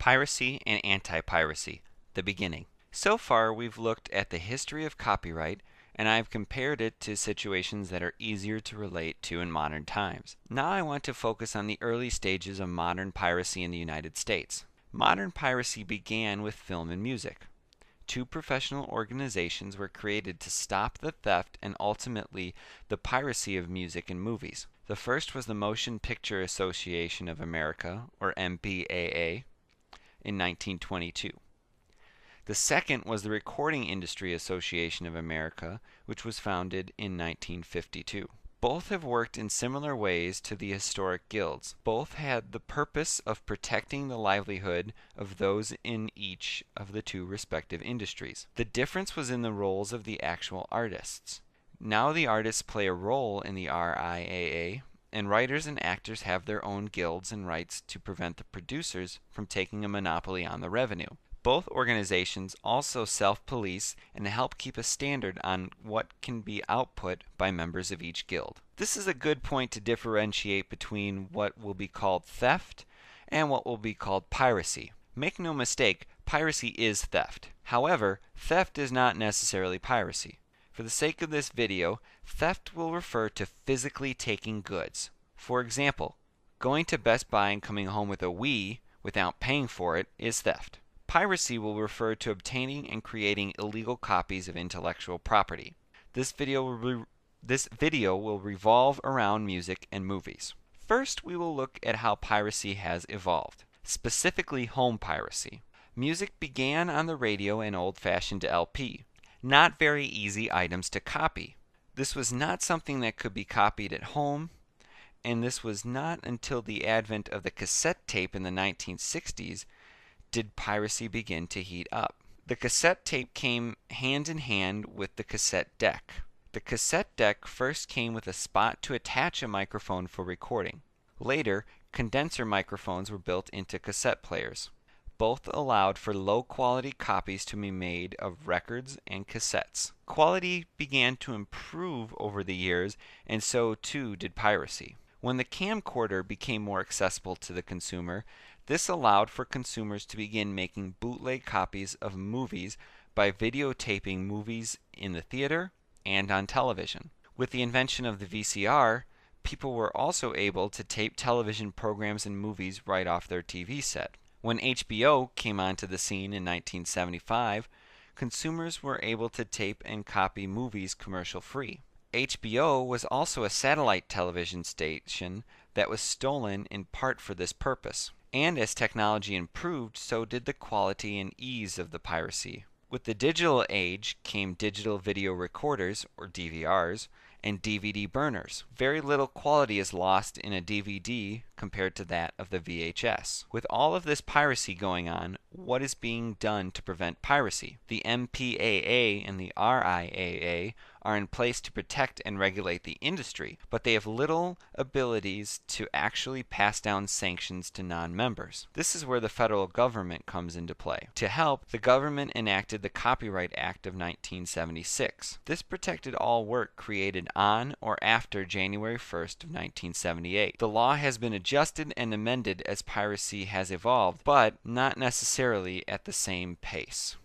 Piracy and Anti-Piracy, the beginning. So far, we've looked at the history of copyright, and I've compared it to situations that are easier to relate to in modern times. Now I want to focus on the early stages of modern piracy in the United States. Modern piracy began with film and music. Two professional organizations were created to stop the theft and ultimately the piracy of music and movies. The first was the Motion Picture Association of America, or MPAA, in 1922. The second was the Recording Industry Association of America, which was founded in 1952. Both have worked in similar ways to the historic guilds. Both had the purpose of protecting the livelihood of those in each of the two respective industries. The difference was in the roles of the actual artists. Now the artists play a role in the RIAA, and writers and actors have their own guilds and rights to prevent the producers from taking a monopoly on the revenue. Both organizations also self-police and help keep a standard on what can be output by members of each guild. This is a good point to differentiate between what will be called theft and what will be called piracy. Make no mistake, piracy is theft. However, theft is not necessarily piracy. For the sake of this video, theft will refer to physically taking goods. For example, going to Best Buy and coming home with a Wii without paying for it is theft. Piracy will refer to obtaining and creating illegal copies of intellectual property. This video will revolve around music and movies. First, we will look at how piracy has evolved, specifically home piracy. Music began on the radio and old-fashioned LP. Not very easy items to copy. This was not something that could be copied at home, and this was not until the advent of the cassette tape in the 1960s did piracy begin to heat up. The cassette tape came hand in hand with the cassette deck. The cassette deck first came with a spot to attach a microphone for recording. Later, condenser microphones were built into cassette players. Both allowed for low-quality copies to be made of records and cassettes. Quality began to improve over the years, and so too did piracy. When the camcorder became more accessible to the consumer, this allowed for consumers to begin making bootleg copies of movies by videotaping movies in the theater and on television. With the invention of the VCR, people were also able to tape television programs and movies right off their TV set. When HBO came onto the scene in 1975, consumers were able to tape and copy movies commercial-free. HBO was also a satellite television station that was stolen in part for this purpose. And as technology improved, so did the quality and ease of the piracy. With the digital age came digital video recorders, or DVRs, and DVD burners. Very little quality is lost in a DVD compared to that of the VHS. With all of this piracy going on, what is being done to prevent piracy? The MPAA and the RIAA are in place to protect and regulate the industry, but they have little abilities to actually pass down sanctions to non-members. This is where the federal government comes into play. To help, the government enacted the Copyright Act of 1976. This protected all work created on or after January 1st of 1978. The law has been adjusted and amended as piracy has evolved, but not necessarily at the same pace.